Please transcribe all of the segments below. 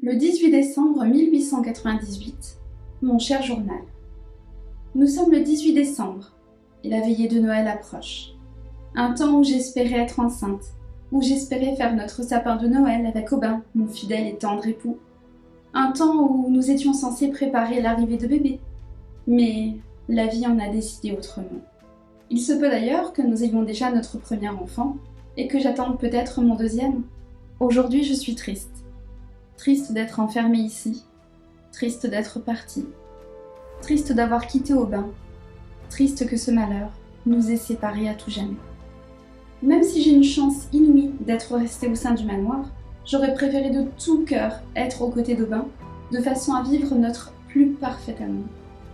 Le 18 décembre 1898, mon cher journal. Nous sommes le 18 décembre et la veillée de Noël approche. Un temps où j'espérais être enceinte, où j'espérais faire notre sapin de Noël avec Aubin, mon fidèle et tendre époux. Un temps où nous étions censés préparer l'arrivée de bébé. Mais la vie en a décidé autrement. Il se peut d'ailleurs que nous ayons déjà notre premier enfant et que j'attende peut-être mon deuxième. Aujourd'hui, je suis triste. Triste d'être enfermée ici. Triste d'être partie. Triste d'avoir quitté Aubin. Triste que ce malheur nous ait séparés à tout jamais. Même si j'ai une chance inouïe d'être restée au sein du manoir, j'aurais préféré de tout cœur être aux côtés d'Aubin, de façon à vivre notre plus parfait amour.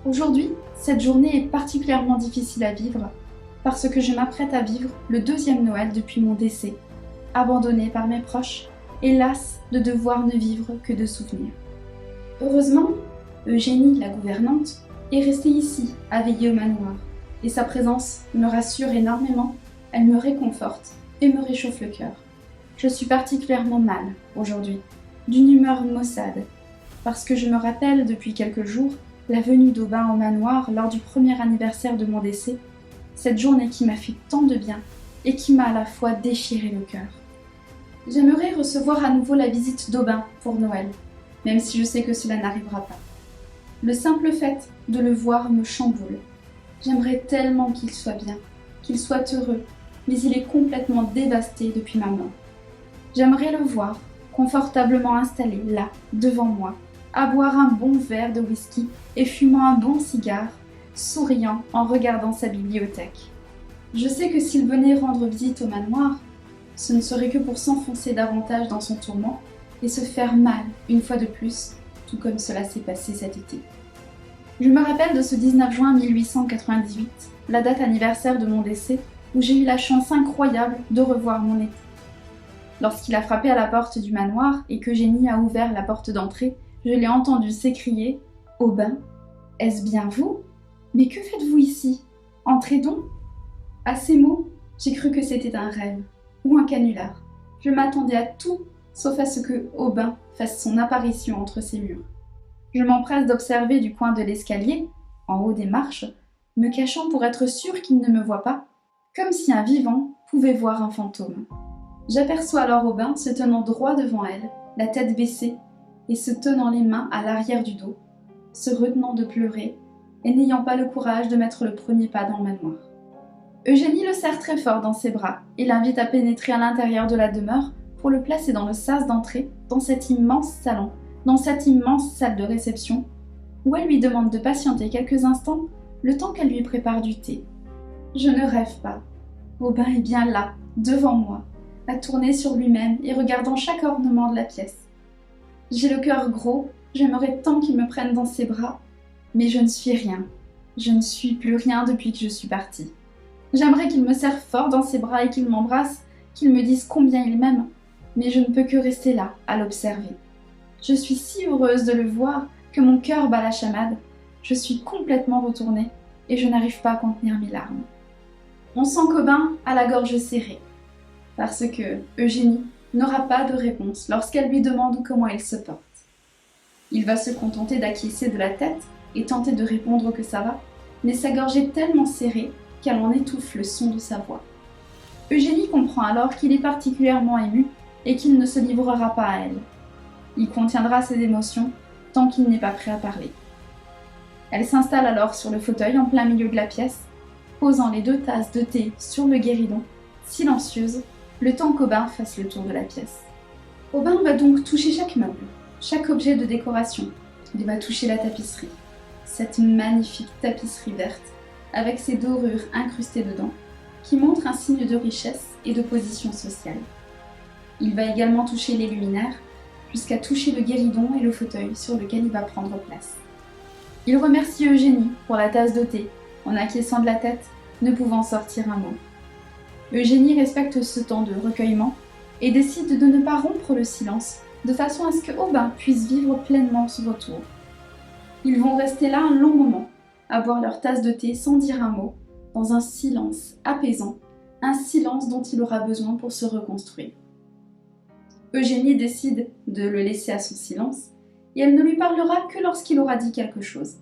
Aujourd'hui, cette journée est particulièrement difficile à vivre, parce que je m'apprête à vivre le deuxième Noël depuis mon décès, abandonnée par mes proches, et lasse de devoir ne vivre que de souvenirs. Heureusement, Eugénie, la gouvernante, est restée ici, à veiller au manoir, et sa présence me rassure énormément, elle me réconforte et me réchauffe le cœur. Je suis particulièrement mal aujourd'hui, d'une humeur maussade, parce que je me rappelle depuis quelques jours la venue d'Aubin au manoir lors du premier anniversaire de mon décès, cette journée qui m'a fait tant de bien et qui m'a à la fois déchiré le cœur. J'aimerais recevoir à nouveau la visite d'Aubin pour Noël, même si je sais que cela n'arrivera pas. Le simple fait de le voir me chamboule. J'aimerais tellement qu'il soit bien, qu'il soit heureux, mais il est complètement dévasté depuis ma mort. J'aimerais le voir, confortablement installé là, devant moi, à boire un bon verre de whisky et fumant un bon cigare, souriant en regardant sa bibliothèque. Je sais que s'il venait rendre visite au manoir, ce ne serait que pour s'enfoncer davantage dans son tourment et se faire mal une fois de plus, tout comme cela s'est passé cet été. Je me rappelle de ce 19 juin 1898, la date anniversaire de mon décès, où j'ai eu la chance incroyable de revoir mon époux. Lorsqu'il a frappé à la porte du manoir et qu'Eugénie a ouvert la porte d'entrée, je l'ai entendu s'écrier « Aubin, est-ce bien vous ? Mais que faites-vous ici ? Entrez donc !» À ces mots, j'ai cru que c'était un rêve ou un canular. Je m'attendais à tout, sauf à ce que Aubin fasse son apparition entre ces murs. Je m'empresse d'observer du coin de l'escalier, en haut des marches, me cachant pour être sûre qu'il ne me voit pas, comme si un vivant pouvait voir un fantôme. J'aperçois alors Aubin se tenant droit devant elle, la tête baissée, et se tenant les mains à l'arrière du dos, se retenant de pleurer, et n'ayant pas le courage de mettre le premier pas dans le manoir. Eugénie le serre très fort dans ses bras et l'invite à pénétrer à l'intérieur de la demeure pour le placer dans le sas d'entrée, dans cet immense salon, dans cette immense salle de réception, où elle lui demande de patienter quelques instants, le temps qu'elle lui prépare du thé. Je ne rêve pas. Aubin est bien là, devant moi, à tourner sur lui-même et regardant chaque ornement de la pièce. J'ai le cœur gros, j'aimerais tant qu'il me prenne dans ses bras, mais je ne suis rien. Je ne suis plus rien depuis que je suis partie. J'aimerais qu'il me serre fort dans ses bras et qu'il m'embrasse, qu'il me dise combien il m'aime, mais je ne peux que rester là, à l'observer. Je suis si heureuse de le voir que mon cœur bat la chamade. Je suis complètement retournée et je n'arrive pas à contenir mes larmes. On sent qu'Aubin a la gorge serrée, parce que Eugénie n'aura pas de réponse lorsqu'elle lui demande comment il se porte. Il va se contenter d'acquiescer de la tête et tenter de répondre que ça va, mais sa gorge est tellement serrée qu'elle en étouffe le son de sa voix. Eugénie comprend alors qu'il est particulièrement ému et qu'il ne se livrera pas à elle. Il contiendra ses émotions tant qu'il n'est pas prêt à parler. Elle s'installe alors sur le fauteuil en plein milieu de la pièce, posant les 2 tasses de thé sur le guéridon, silencieuse, le temps qu'Aubin fasse le tour de la pièce. Aubin va donc toucher chaque meuble, chaque objet de décoration. Il va toucher la tapisserie, cette magnifique tapisserie verte, avec ses dorures incrustées dedans, qui montre un signe de richesse et de position sociale. Il va également toucher les luminaires, jusqu'à toucher le guéridon et le fauteuil sur lequel il va prendre place. Il remercie Eugénie pour la tasse de thé, en acquiesçant de la tête, ne pouvant sortir un mot. Eugénie respecte ce temps de recueillement et décide de ne pas rompre le silence, de façon à ce que Aubin puisse vivre pleinement son retour. Ils vont rester là un long moment, à boire leur tasse de thé sans dire un mot, dans un silence apaisant, un silence dont il aura besoin pour se reconstruire. Eugénie décide de le laisser à son silence, et elle ne lui parlera que lorsqu'il aura dit quelque chose.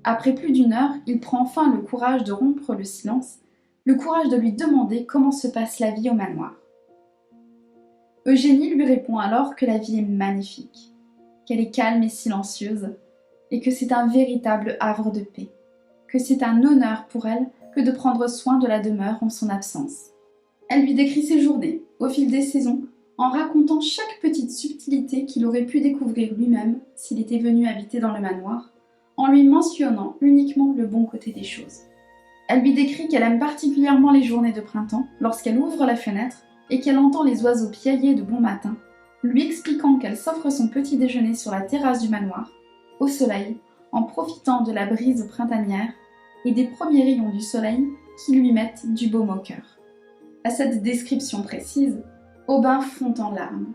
Après plus d'une heure, il prend enfin le courage de rompre le silence, le courage de lui demander comment se passe la vie au manoir. Eugénie lui répond alors que la vie est magnifique, qu'elle est calme et silencieuse, et que c'est un véritable havre de paix, que c'est un honneur pour elle que de prendre soin de la demeure en son absence. Elle lui décrit ses journées, au fil des saisons, en racontant chaque petite subtilité qu'il aurait pu découvrir lui-même s'il était venu habiter dans le manoir, en lui mentionnant uniquement le bon côté des choses. Elle lui décrit qu'elle aime particulièrement les journées de printemps, lorsqu'elle ouvre la fenêtre et qu'elle entend les oiseaux piailler de bon matin, lui expliquant qu'elle s'offre son petit déjeuner sur la terrasse du manoir, au soleil, en profitant de la brise printanière et des premiers rayons du soleil qui lui mettent du baume au cœur. À cette description précise, Aubin fond en larmes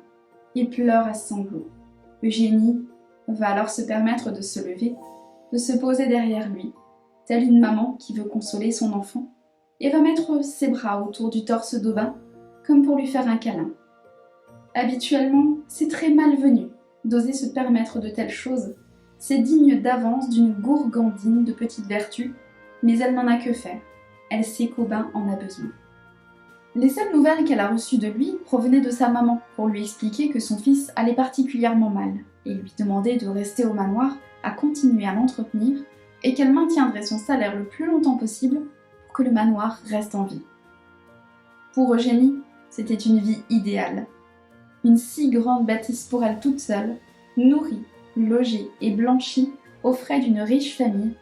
et pleure à sanglots. Eugénie va alors se permettre de se lever, de se poser derrière lui, telle une maman qui veut consoler son enfant, et va mettre ses bras autour du torse d'Aubin, comme pour lui faire un câlin. Habituellement, c'est très malvenu d'oser se permettre de telles choses. C'est digne d'avance d'une gourgandine de petite vertu, mais elle n'en a que faire. Elle sait qu'Aubin en a besoin. Les seules nouvelles qu'elle a reçues de lui provenaient de sa maman pour lui expliquer que son fils allait particulièrement mal et lui demander de rester au manoir à continuer à l'entretenir et qu'elle maintiendrait son salaire le plus longtemps possible pour que le manoir reste en vie. Pour Eugénie, c'était une vie idéale. Une si grande bâtisse pour elle toute seule, nourrie, logée et blanchie aux frais d'une riche famille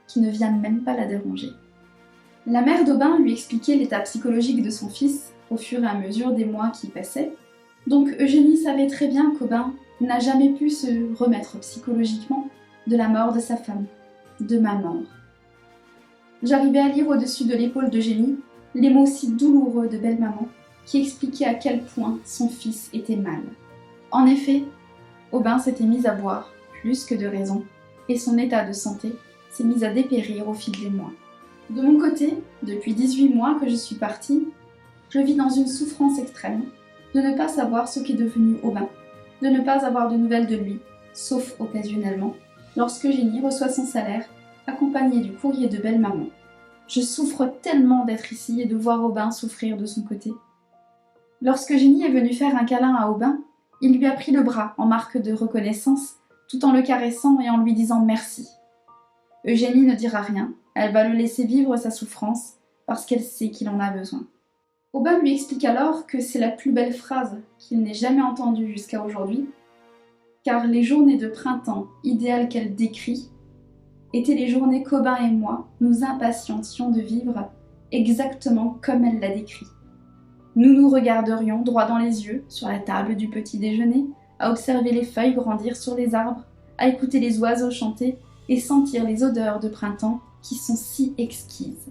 qui ne vient même pas la déranger. La mère d'Aubin lui expliquait l'état psychologique de son fils au fur et à mesure des mois qui passaient, donc Eugénie savait très bien qu'Aubin n'a jamais pu se remettre psychologiquement de la mort de sa femme, de ma mort. J'arrivais à lire au-dessus de l'épaule d'Eugénie les mots si douloureux de belle-maman qui expliquaient à quel point son fils était mal. En effet, Aubin s'était mis à boire, plus que de raison, et son état de santé s'est mis à dépérir au fil des mois. De mon côté, depuis 18 mois que je suis partie, je vis dans une souffrance extrême de ne pas savoir ce qu'est devenu Aubin, de ne pas avoir de nouvelles de lui, sauf occasionnellement, lorsque Eugénie reçoit son salaire, accompagné du courrier de belle-maman. Je souffre tellement d'être ici et de voir Aubin souffrir de son côté. Lorsque Eugénie est venue faire un câlin à Aubin, il lui a pris le bras en marque de reconnaissance, tout en le caressant et en lui disant merci. Eugénie ne dira rien, elle va le laisser vivre sa souffrance parce qu'elle sait qu'il en a besoin. Aubin lui explique alors que c'est la plus belle phrase qu'il n'ait jamais entendue jusqu'à aujourd'hui, car les journées de printemps idéales qu'elle décrit étaient les journées qu'Aubin et moi nous impatientions de vivre exactement comme elle l'a décrit. Nous nous regarderions droit dans les yeux sur la table du petit déjeuner, à observer les feuilles grandir sur les arbres, à écouter les oiseaux chanter et sentir les odeurs de printemps qui sont si exquises.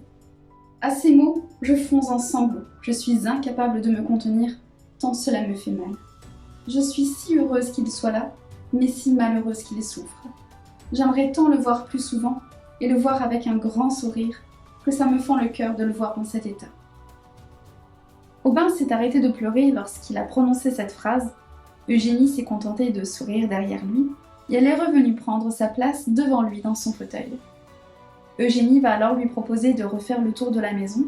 À ces mots, je fonds en sanglots. Je suis incapable de me contenir, tant cela me fait mal. Je suis si heureuse qu'il soit là, mais si malheureuse qu'il souffre. J'aimerais tant le voir plus souvent, et le voir avec un grand sourire, que ça me fend le cœur de le voir dans cet état. Aubin s'est arrêté de pleurer lorsqu'il a prononcé cette phrase. Eugénie s'est contentée de sourire derrière lui, et elle est revenue prendre sa place devant lui dans son fauteuil. Eugénie va alors lui proposer de refaire le tour de la maison,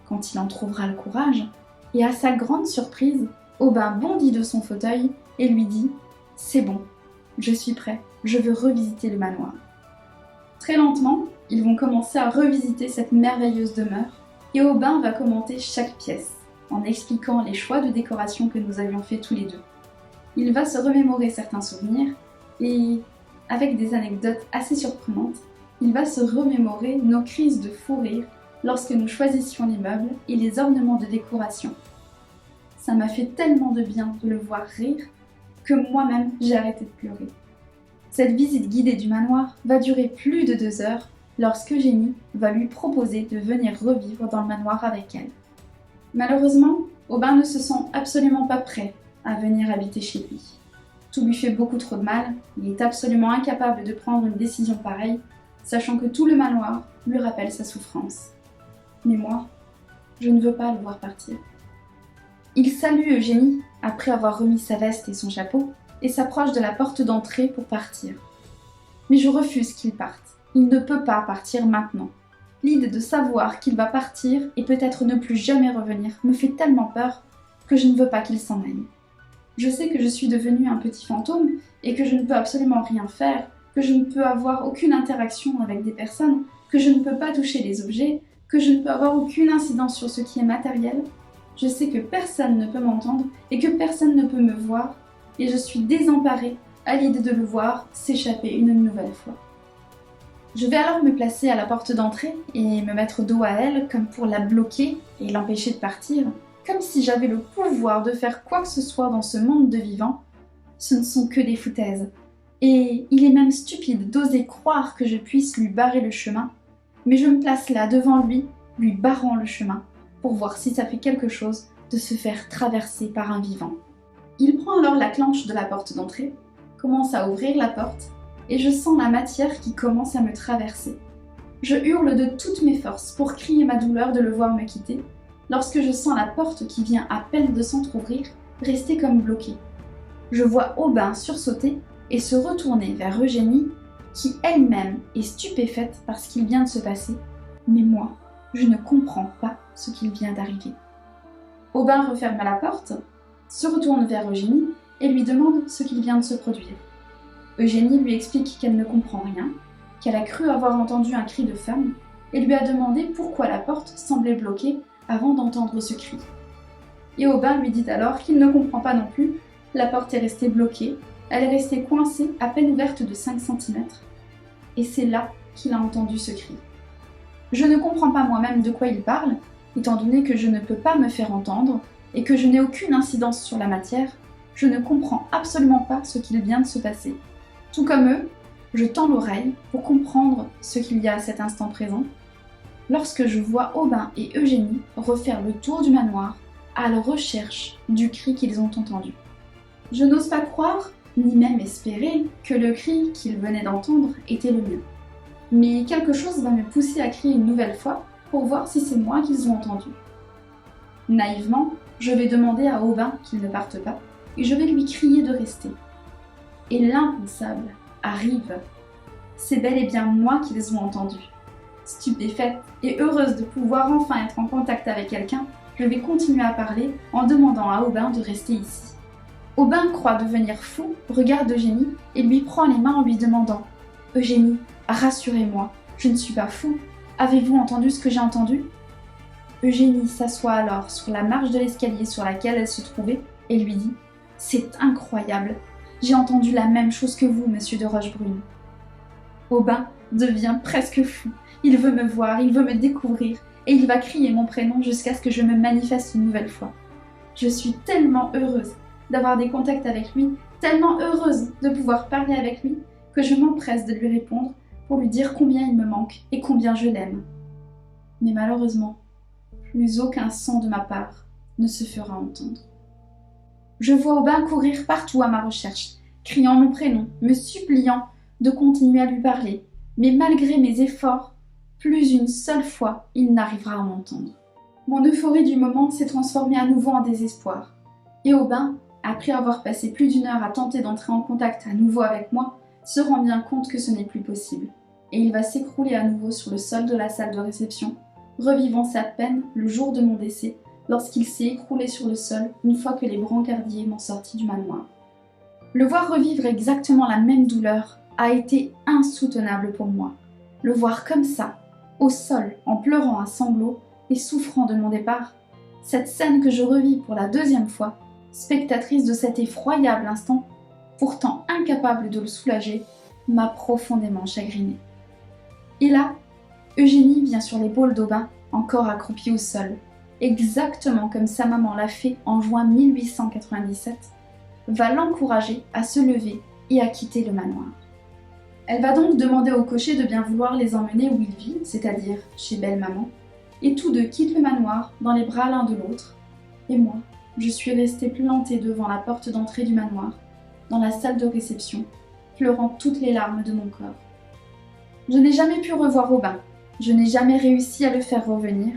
quand il en trouvera le courage, et à sa grande surprise, Aubin bondit de son fauteuil et lui dit « C'est bon, je suis prêt, je veux revisiter le manoir. » Très lentement, ils vont commencer à revisiter cette merveilleuse demeure, et Aubin va commenter chaque pièce, en expliquant les choix de décoration que nous avions fait tous les deux. Il va se remémorer certains souvenirs, et, avec des anecdotes assez surprenantes, il va se remémorer nos crises de fou rire lorsque nous choisissions les meubles et les ornements de décoration. Ça m'a fait tellement de bien de le voir rire que moi-même j'ai arrêté de pleurer. Cette visite guidée du manoir va durer plus de 2 heures lorsque Eugénie va lui proposer de venir revivre dans le manoir avec elle. Malheureusement, Aubin ne se sent absolument pas prêt à venir habiter chez lui. Tout lui fait beaucoup trop de mal, il est absolument incapable de prendre une décision pareille, sachant que tout le manoir lui rappelle sa souffrance. Mais moi, je ne veux pas le voir partir. Il salue Eugénie après avoir remis sa veste et son chapeau, et s'approche de la porte d'entrée pour partir. Mais je refuse qu'il parte. Il ne peut pas partir maintenant. L'idée de savoir qu'il va partir et peut-être ne plus jamais revenir me fait tellement peur que je ne veux pas qu'il s'en aille. Je sais que je suis devenue un petit fantôme et que je ne peux absolument rien faire, que je ne peux avoir aucune interaction avec des personnes, que je ne peux pas toucher les objets, que je ne peux avoir aucune incidence sur ce qui est matériel. Je sais que personne ne peut m'entendre et que personne ne peut me voir, et je suis désemparée à l'idée de le voir s'échapper une nouvelle fois. Je vais alors me placer à la porte d'entrée et me mettre dos à elle comme pour la bloquer et l'empêcher de partir, comme si j'avais le pouvoir de faire quoi que ce soit dans ce monde de vivants. Ce ne sont que des foutaises. Et il est même stupide d'oser croire que je puisse lui barrer le chemin, mais je me place là devant lui, lui barrant le chemin, pour voir si ça fait quelque chose de se faire traverser par un vivant. Il prend alors la clenche de la porte d'entrée, commence à ouvrir la porte, et je sens la matière qui commence à me traverser. Je hurle de toutes mes forces pour crier ma douleur de le voir me quitter, lorsque je sens la porte qui vient à peine de s'entrouvrir rester comme bloquée. Je vois Aubin sursauter et se retourner vers Eugénie, qui elle-même est stupéfaite par ce qu'il vient de se passer, mais moi, je ne comprends pas ce qu'il vient d'arriver. Aubin referme la porte, se retourne vers Eugénie et lui demande ce qu'il vient de se produire. Eugénie lui explique qu'elle ne comprend rien, qu'elle a cru avoir entendu un cri de femme et lui a demandé pourquoi la porte semblait bloquée avant d'entendre ce cri. Et Aubin lui dit alors qu'il ne comprend pas non plus, la porte est restée bloquée, elle est restée coincée à peine ouverte de 5 cm, et c'est là qu'il a entendu ce cri. Je ne comprends pas moi-même de quoi il parle, étant donné que je ne peux pas me faire entendre et que je n'ai aucune incidence sur la matière, je ne comprends absolument pas ce qu'il vient de se passer. Tout comme eux, je tends l'oreille pour comprendre ce qu'il y a à cet instant présent, lorsque je vois Aubin et Eugénie refaire le tour du manoir à la recherche du cri qu'ils ont entendu. Je n'ose pas croire, ni même espérer, que le cri qu'ils venaient d'entendre était le mien. Mais quelque chose va me pousser à crier une nouvelle fois pour voir si c'est moi qu'ils ont entendu. Naïvement, je vais demander à Aubin qu'il ne parte pas et je vais lui crier de rester. Et l'impensable arrive. C'est bel et bien moi qu'ils ont entendu. Stupéfaite et heureuse de pouvoir enfin être en contact avec quelqu'un, je vais continuer à parler en demandant à Aubin de rester ici. Aubin croit devenir fou, regarde Eugénie et lui prend les mains en lui demandant « Eugénie, rassurez-moi, je ne suis pas fou. Avez-vous entendu ce que j'ai entendu ?» Eugénie s'assoit alors sur la marche de l'escalier sur laquelle elle se trouvait et lui dit « C'est incroyable, j'ai entendu la même chose que vous, monsieur de Rochebrune. » Aubin devient presque fou. Il veut me voir, il veut me découvrir, et il va crier mon prénom jusqu'à ce que je me manifeste une nouvelle fois. Je suis tellement heureuse d'avoir des contacts avec lui, tellement heureuse de pouvoir parler avec lui, que je m'empresse de lui répondre pour lui dire combien il me manque et combien je l'aime. Mais malheureusement, plus aucun son de ma part ne se fera entendre. Je vois Aubin courir partout à ma recherche, criant mon prénom, me suppliant de continuer à lui parler, mais malgré mes efforts, plus une seule fois, il n'arrivera à m'entendre. Mon euphorie du moment s'est transformée à nouveau en désespoir. Et Aubin, après avoir passé plus d'1 heure à tenter d'entrer en contact à nouveau avec moi, se rend bien compte que ce n'est plus possible. Et il va s'écrouler à nouveau sur le sol de la salle de réception, revivant sa peine le jour de mon décès, lorsqu'il s'est écroulé sur le sol une fois que les brancardiers m'ont sorti du manoir. Le voir revivre exactement la même douleur a été insoutenable pour moi. Le voir comme ça, au sol, en pleurant à sanglots et souffrant de mon départ, cette scène que je revis pour la 2e fois, spectatrice de cet effroyable instant, pourtant incapable de le soulager, m'a profondément chagrinée. Et là, Eugénie vient sur l'épaule d'Aubin, encore accroupie au sol, exactement comme sa maman l'a fait en juin 1897, va l'encourager à se lever et à quitter le manoir. Elle va donc demander au cocher de bien vouloir les emmener où il vit, c'est-à-dire chez Belle-Maman, et tous deux quittent le manoir dans les bras l'un de l'autre, et moi, je suis restée plantée devant la porte d'entrée du manoir, dans la salle de réception, pleurant toutes les larmes de mon corps. Je n'ai jamais pu revoir Aubin, je n'ai jamais réussi à le faire revenir,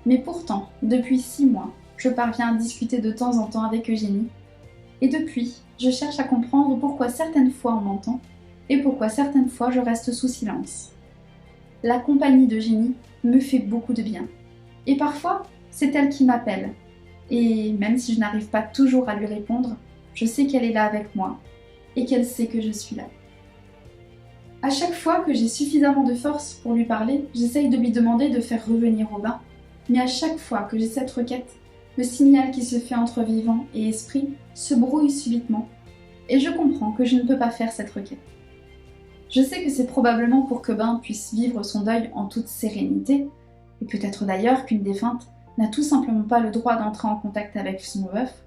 mais pourtant, depuis 6 mois, je parviens à discuter de temps en temps avec Eugénie, Et depuis, je cherche à comprendre pourquoi certaines fois on m'entend et pourquoi certaines fois je reste sous silence. La compagnie d'Eugénie me fait beaucoup de bien. Et parfois, c'est elle qui m'appelle. Et même si je n'arrive pas toujours à lui répondre, je sais qu'elle est là avec moi et qu'elle sait que je suis là. À chaque fois que j'ai suffisamment de force pour lui parler, j'essaye de lui demander de faire revenir au bain. Mais à chaque fois que j'ai cette requête, le signal qui se fait entre vivant et esprit se brouille subitement. Et je comprends que je ne peux pas faire cette requête. Je sais que c'est probablement pour que Ben puisse vivre son deuil en toute sérénité, et peut-être d'ailleurs qu'une défunte n'a tout simplement pas le droit d'entrer en contact avec son veuf.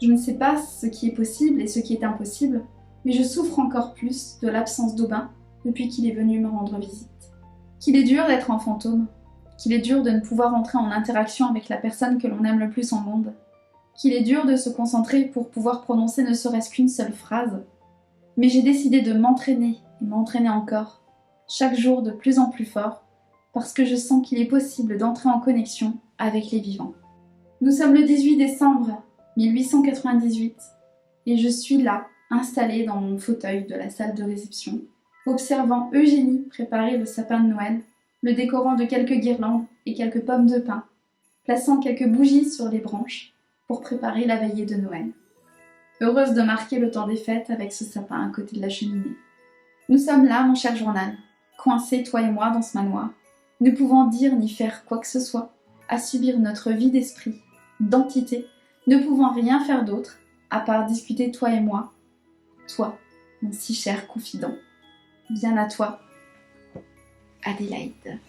Je ne sais pas ce qui est possible et ce qui est impossible, mais je souffre encore plus de l'absence d'Aubin depuis qu'il est venu me rendre visite. Qu'il est dur d'être un fantôme, qu'il est dur de ne pouvoir entrer en interaction avec la personne que l'on aime le plus au monde, qu'il est dur de se concentrer pour pouvoir prononcer ne serait-ce qu'une seule phrase. Mais j'ai décidé de m'entraîner et m'entraîner encore, chaque jour de plus en plus fort, parce que je sens qu'il est possible d'entrer en connexion avec les vivants. Nous sommes le 18 décembre 1898 et je suis là, installée dans mon fauteuil de la salle de réception, observant Eugénie préparer le sapin de Noël, le décorant de quelques guirlandes et quelques pommes de pin, plaçant quelques bougies sur les branches pour préparer la veillée de Noël. Heureuse de marquer le temps des fêtes avec ce sapin à côté de la cheminée. Nous sommes là, mon cher journal, coincés, toi et moi, dans ce manoir, ne pouvant dire ni faire quoi que ce soit, à subir notre vie d'esprit, d'entité, ne pouvant rien faire d'autre, à part discuter toi et moi, toi, mon si cher confident. Bien à toi, Adélaïde.